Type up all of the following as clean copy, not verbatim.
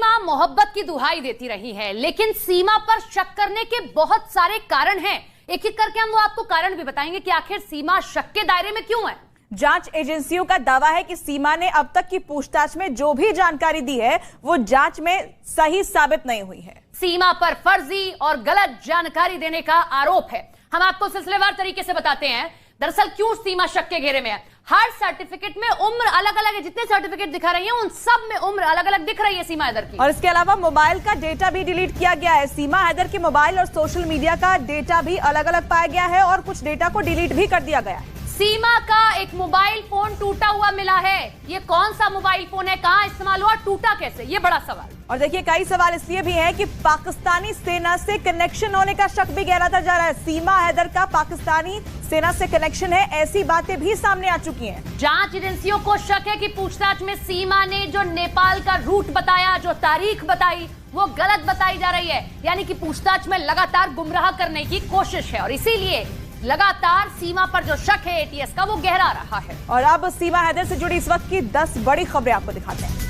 सीमा मोहब्बत की दुहाई देती रही है, लेकिन सीमा पर शक करने के बहुत सारे कारण हैं। एक एक करके हम वो आपको कारण भी बताएंगे कि आखिर सीमा शक के दायरे में क्यों है। जांच एजेंसियों का दावा है कि सीमा ने अब तक की पूछताछ में जो भी जानकारी दी है वो जांच में सही साबित नहीं हुई है। सीमा पर फर्जी और गलत जानकारी देने का आरोप है। हम आपको सिलसिलेवार तरीके से बताते हैं दरअसल क्यों सीमा शक के घेरे में है। हर सर्टिफिकेट में उम्र अलग अलग है, जितने सर्टिफिकेट दिखा रही हैं उन सब में उम्र अलग अलग दिख रही है सीमा हैदर की। और इसके अलावा मोबाइल का डेटा भी डिलीट किया गया है। सीमा हैदर के मोबाइल और सोशल मीडिया का डेटा भी अलग अलग पाया गया है और कुछ डेटा को डिलीट भी कर दिया गया है। सीमा का एक मोबाइल फोन टूटा हुआ मिला है। ये कौन सा मोबाइल फोन है, कहां इस्तेमाल हुआ, टूटा कैसे, ये बड़ा सवाल। और देखिए कई सवाल इसलिए भी हैं कि पाकिस्तानी सेना से कनेक्शन होने का शक भी गहराता जा रहा है। सीमा हैदर का पाकिस्तानी सेना से कनेक्शन है, ऐसी बातें भी सामने आ चुकी हैं। जांच एजेंसियों को शक है कि पूछताछ में सीमा ने जो नेपाल का रूट बताया, जो तारीख बताई, वो गलत बताई जा रही है। यानी कि पूछताछ में लगातार गुमराह करने की कोशिश है और इसीलिए लगातार सीमा पर जो शक है एटीएस का वो गहरा रहा है। और अब सीमा हैदर से जुड़ी इस वक्त की 10 बड़ी खबरें आपको दिखाते हैं।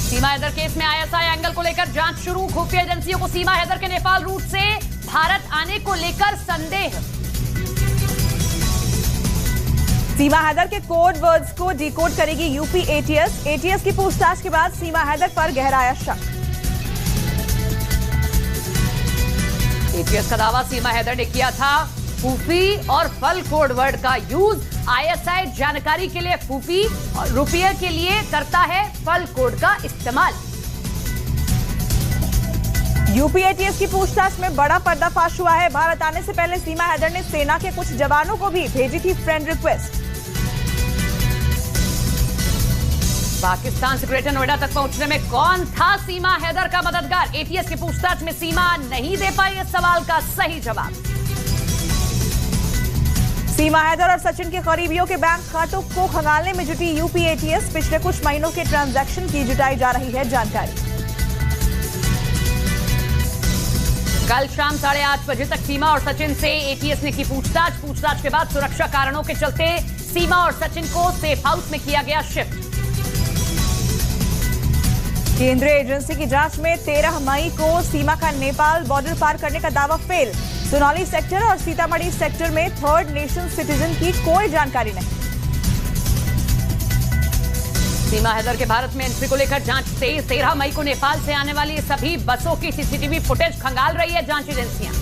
सीमा हैदर केस में आईएसआई एंगल को लेकर जांच शुरू। खुफिया एजेंसियों को सीमा हैदर के नेपाल रूट से भारत आने को लेकर संदेह। सीमा हैदर के कोड वर्ड्स को डिकोड करेगी यूपी एटीएस। एटीएस की पूछताछ के बाद सीमा हैदर पर गहराया शक। एटीएस का दावा सीमा हैदर ने किया था फूफी और फल कोड वर्ड का यूज। आईएसआई जानकारी के लिए फूफी और रुपये के लिए करता है फल कोड का इस्तेमाल। यूपी एटीएस की पूछताछ में बड़ा पर्दाफाश हुआ है। भारत आने से पहले सीमा हैदर ने सेना के कुछ जवानों को भी भेजी थी फ्रेंड रिक्वेस्ट। पाकिस्तान से ग्रेटर नोएडा तक पहुंचने में कौन था सीमा हैदर का मददगार। एटीएस की पूछताछ में सीमा नहीं दे पाई इस सवाल का सही जवाब। सीमा हैदर और सचिन के करीबियों के बैंक खातों को खंगालने में जुटी यूपी एटीएस। पिछले कुछ महीनों के ट्रांजैक्शन की जुटाई जा रही है जानकारी। कल शाम 8:30 बजे तक सीमा और सचिन से एटीएस ने की पूछताछ के बाद सुरक्षा कारणों के चलते सीमा और सचिन को सेफ हाउस में किया गया शिफ्ट। केंद्रीय एजेंसी की जांच में 13 मई को सीमा का नेपाल बॉर्डर पार करने का दावा फेल। सोनाली सेक्टर और सीतामढ़ी सेक्टर में थर्ड नेशन सिटीजन की कोई जानकारी नहीं। सीमा हैदर के भारत में एंट्री को लेकर जांच तेज। 13 मई को नेपाल से आने वाली सभी बसों की सीसीटीवी फुटेज खंगाल रही है जांच एजेंसियां।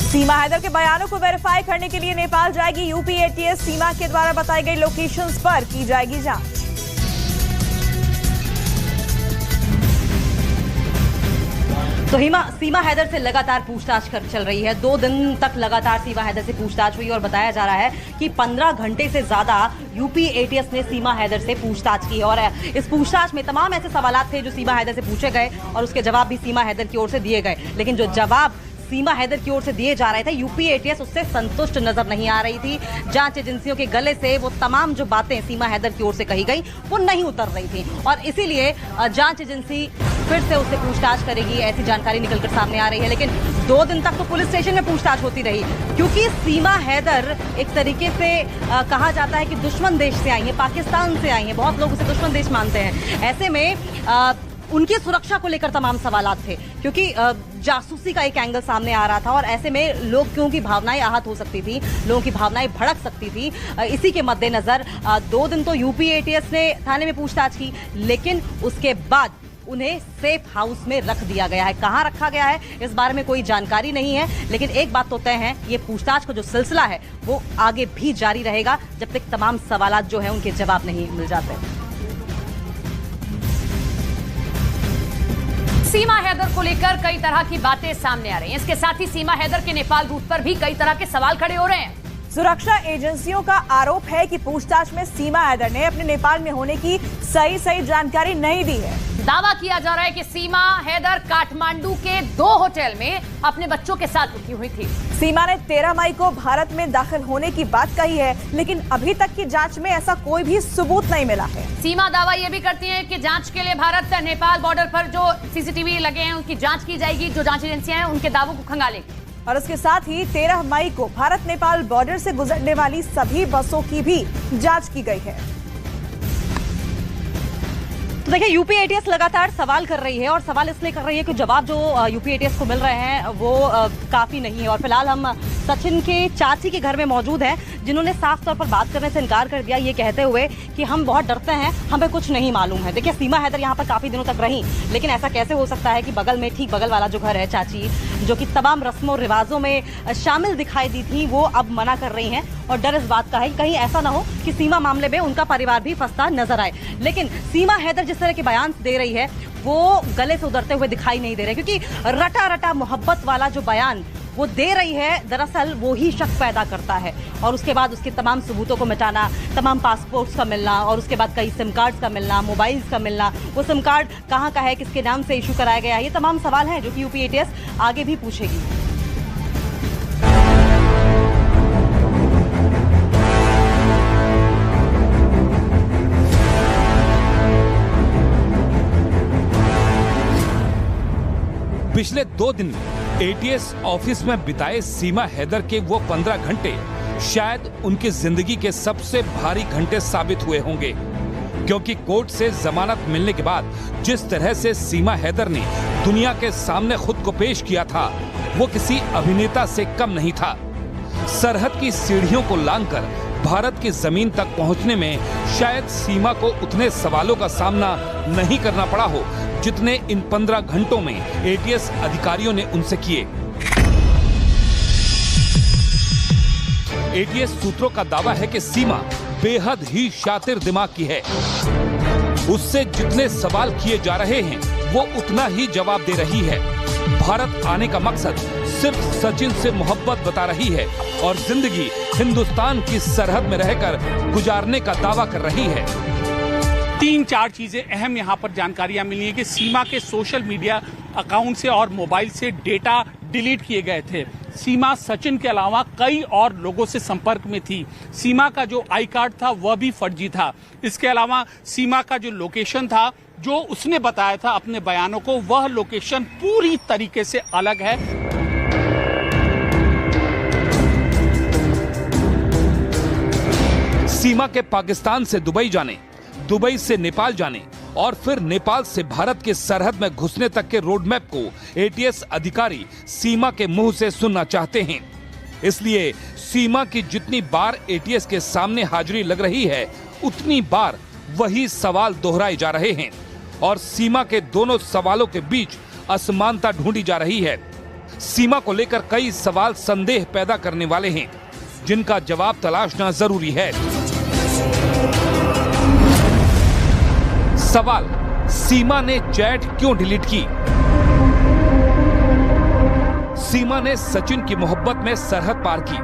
सीमा हैदर के बयानों को वेरीफाई करने के लिए नेपाल जाएगी यूपी एटीएस। सीमा के द्वारा बताई गई लोकेशंस पर की जाएगी जांच। तो सीमा हैदर से लगातार पूछताछ चल रही है। 2 दिन तक लगातार सीमा हैदर से पूछताछ हुई और बताया जा रहा है कि 15 घंटे से ज्यादा यूपी एटीएस ने सीमा हैदर से पूछताछ की और इस पूछताछ में तमाम ऐसे सवालात थे जो सीमा हैदर से पूछे गए और उसके जवाब भी सीमा हैदर की ओर से दिए गए। लेकिन जो जवाब सीमा हैदर की ओर से दिए जा रहे थे यूपी एटीएस उससे संतुष्ट नजर नहीं आ रही थी। जांच एजेंसियों के गले से वो तमाम जो बातें सीमा हैदर की ओर से कही गई वो नहीं उतर रही थी और इसीलिए जांच एजेंसी फिर से उससे पूछताछ करेगी, ऐसी जानकारी निकलकर सामने आ रही है। लेकिन 2 दिन तक तो पुलिस स्टेशन में पूछताछ होती रही क्योंकि सीमा हैदर एक तरीके से कहा जाता है कि दुश्मन देश से आई है, पाकिस्तान से आई है। बहुत लोग उसे दुश्मन देश मानते हैं। ऐसे में उनकी सुरक्षा को लेकर तमाम सवालात थे क्योंकि जासूसी का एक एंगल सामने आ रहा था और ऐसे में लोगों की भावनाएं आहत हो सकती थी, लोगों की भावनाएं भड़क सकती थी। इसी के मद्देनजर 2 दिन तो यूपी एटीएस ने थाने में पूछताछ की, लेकिन उसके बाद उन्हें सेफ हाउस में रख दिया गया है। कहां रखा गया है इस बारे में कोई जानकारी नहीं है, लेकिन एक बात तो तय है, ये पूछताछ का जो सिलसिला है वो आगे भी जारी रहेगा जब तक तमाम सवालात जो है उनके जवाब नहीं मिल जाते। सीमा हैदर को लेकर कई तरह की बातें सामने आ रही हैं। इसके साथ ही सीमा हैदर के नेपाल रूट पर भी कई तरह के सवाल खड़े हो रहे हैं। सुरक्षा एजेंसियों का आरोप है कि पूछताछ में सीमा हैदर ने अपने नेपाल में होने की सही जानकारी नहीं दी है। दावा किया जा रहा है कि सीमा हैदर काठमांडू के 2 होटल में अपने बच्चों के साथ रुकी हुई थी। सीमा ने 13 मई को भारत में दाखिल होने की बात कही है, लेकिन अभी तक की जांच में ऐसा कोई भी सबूत नहीं मिला है। सीमा दावा यह भी करती है कि जांच के लिए भारत नेपाल बॉर्डर पर जो सीसीटीवी लगे हैं उनकी जांच की जाएगी। जो जांच एजेंसियां हैं उनके दावों को खंगालेगी। और इसके साथ ही 13 मई को भारत नेपाल बॉर्डर से गुजरने वाली सभी बसों की भी जांच की गई है। तो देखिए, यूपी एटीएस लगातार सवाल कर रही है और सवाल इसलिए कर रही है कि जवाब जो यूपी एटीएस को मिल रहे हैं वो काफी नहीं है। और फिलहाल हम सचिन के चाची के घर में मौजूद हैं, जिन्होंने साफ तौर पर बात करने से इनकार कर दिया, ये कहते हुए कि हम बहुत डरते हैं, हमें कुछ नहीं मालूम है। देखिए, सीमा हैदर यहाँ पर काफी दिनों तक रही, लेकिन ऐसा कैसे हो सकता है कि बगल में, ठीक बगल वाला जो घर है चाची, जो कि तमाम रस्मों रिवाजों में शामिल दिखाई दी थी, वो अब मना कर रही हैं। और डर इस बात का है कि कहीं ऐसा ना हो कि सीमा मामले में उनका परिवार भी फंसता नजर आए। लेकिन सीमा हैदर जिस तरह के बयान दे रही है वो गले से उतरते हुए दिखाई नहीं दे रहे, क्योंकि रटा रटा मोहब्बत वाला जो बयान वो दे रही है, दरअसल वो ही शक पैदा करता है। और उसके बाद उसके तमाम सबूतों को मिटाना, तमाम पासपोर्ट्स का मिलना, और उसके बाद कई सिम कार्ड्स का मिलना, मोबाइल्स का मिलना, वो सिम कार्ड कहाँ का है, किसके नाम से इशू कराया गया है, ये तमाम सवाल हैं जो कि यूपी एटीएस आगे भी पूछेगी। पिछले 2 दिन एटीएस ऑफिस में बिताए सीमा हैदर के वो 15 घंटे शायद उनकी जिंदगी के सबसे भारी घंटे साबित हुए होंगे, क्योंकि कोर्ट से जमानत मिलने के बाद जिस तरह से सीमा हैदर ने दुनिया के सामने खुद को पेश किया था, वो किसी अभिनेता से कम नहीं था। सरहद की सीढ़ियों को लांघकर भारत की जमीन तक पहुंचने में शायद सीमा को उतने सवालों का सामना नहीं करना पड़ा हो जितने इन 15 घंटों में एटीएस अधिकारियों ने उनसे किए। एटीएस सूत्रों का दावा है कि सीमा बेहद ही शातिर दिमाग की है। उससे जितने सवाल किए जा रहे हैं वो उतना ही जवाब दे रही है। भारत आने का मकसद सिर्फ सचिन से मोहब्बत बता रही है और जिंदगी हिंदुस्तान की सरहद में रहकर गुजारने का दावा कर रही है। 3-4 चीजें अहम यहाँ पर जानकारियां मिली है कि सीमा के सोशल मीडिया अकाउंट से और मोबाइल से डेटा डिलीट किए गए थे। सीमा सचिन के अलावा कई और लोगों से संपर्क में थी। सीमा का जो आई कार्ड था वह भी फर्जी था। इसके अलावा सीमा का जो लोकेशन था, जो उसने बताया था अपने बयानों को, वह लोकेशन पूरी तरीके से अलग है। सीमा के पाकिस्तान से दुबई जाने, दुबई से नेपाल जाने और फिर नेपाल से भारत की सरहद में घुसने तक के रोड मैप को एटीएस अधिकारी सीमा के मुंह से सुनना चाहते हैं। इसलिए सीमा की जितनी बार एटीएस के सामने हाजिरी लग रही है, उतनी बार वही सवाल दोहराए जा रहे हैं और सीमा के दोनों सवालों के बीच असमानता ढूंढी जा रही है। सीमा को लेकर कई सवाल संदेह पैदा करने वाले हैं, जिनका जवाब तलाशना जरूरी है। सवाल, सीमा ने चैट क्यों डिलीट की? सीमा ने सचिन की मोहब्बत में सरहद पार की,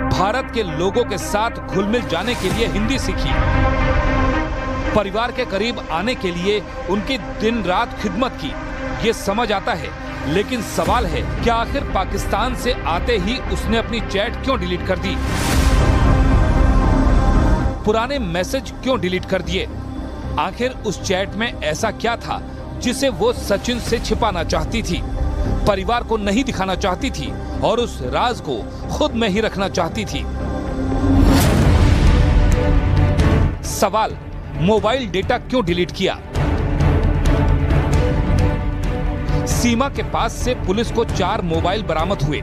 भारत के लोगों के साथ घुल मिल जाने के लिए हिंदी सीखी, परिवार के करीब आने के लिए उनकी दिन रात खिदमत की। ये समझ आता है, लेकिन सवाल है क्या आखिर पाकिस्तान से आते ही उसने अपनी चैट क्यों डिलीट कर दी? पुराने मैसेज क्यों डिलीट कर दिए? आखिर उस चैट में ऐसा क्या था जिसे वो सचिन से छिपाना चाहती थी, परिवार को नहीं दिखाना चाहती थी और उस राज को खुद में ही रखना चाहती थी? सवाल, मोबाइल डेटा क्यों डिलीट किया? सीमा के पास से पुलिस को 4 मोबाइल बरामद हुए,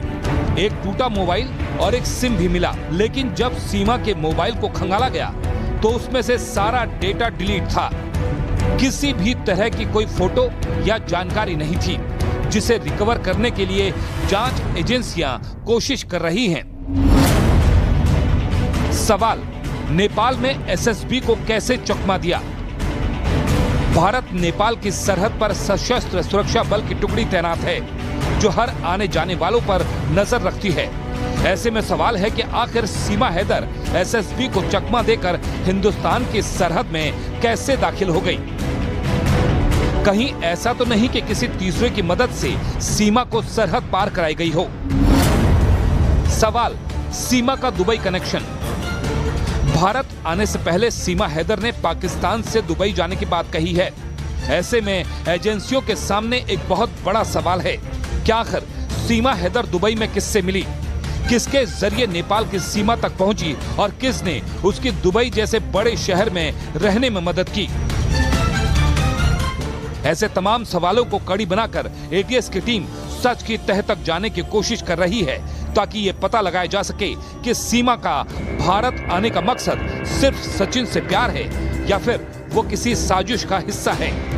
एक टूटा मोबाइल और एक सिम भी मिला। लेकिन जब सीमा के मोबाइल को खंगाला गया तो उसमें से सारा डेटा डिलीट था। किसी भी तरह की कोई फोटो या जानकारी नहीं थी, जिसे रिकवर करने के लिए जांच एजेंसियां कोशिश कर रही हैं। सवाल, नेपाल में एसएसबी को कैसे चकमा दिया? भारत नेपाल की सरहद पर सशस्त्र सुरक्षा बल की टुकड़ी तैनात है, जो हर आने जाने वालों पर नजर रखती है। ऐसे में सवाल है कि आखिर सीमा हैदर एसएसबी को चकमा देकर हिंदुस्तान की सरहद में कैसे दाखिल हो गई? कहीं ऐसा तो नहीं कि किसी तीसरे की मदद से सीमा को सरहद पार कराई गई हो? सवाल, सीमा का दुबई कनेक्शन। भारत आने से पहले सीमा हैदर ने पाकिस्तान से दुबई जाने की बात कही है। ऐसे में एजेंसियों के सामने एक बहुत बड़ा सवाल है, क्या आखिर सीमा हैदर दुबई में किससे मिली, किसके जरिए नेपाल की सीमा तक पहुंची और किसने उसकी दुबई जैसे बड़े शहर में रहने में मदद की। ऐसे तमाम सवालों को कड़ी बनाकर एटीएस की टीम सच की तह तक जाने की कोशिश कर रही है, ताकि ये पता लगाया जा सके कि सीमा का भारत आने का मकसद सिर्फ सचिन से प्यार है या फिर वो किसी साजिश का हिस्सा है।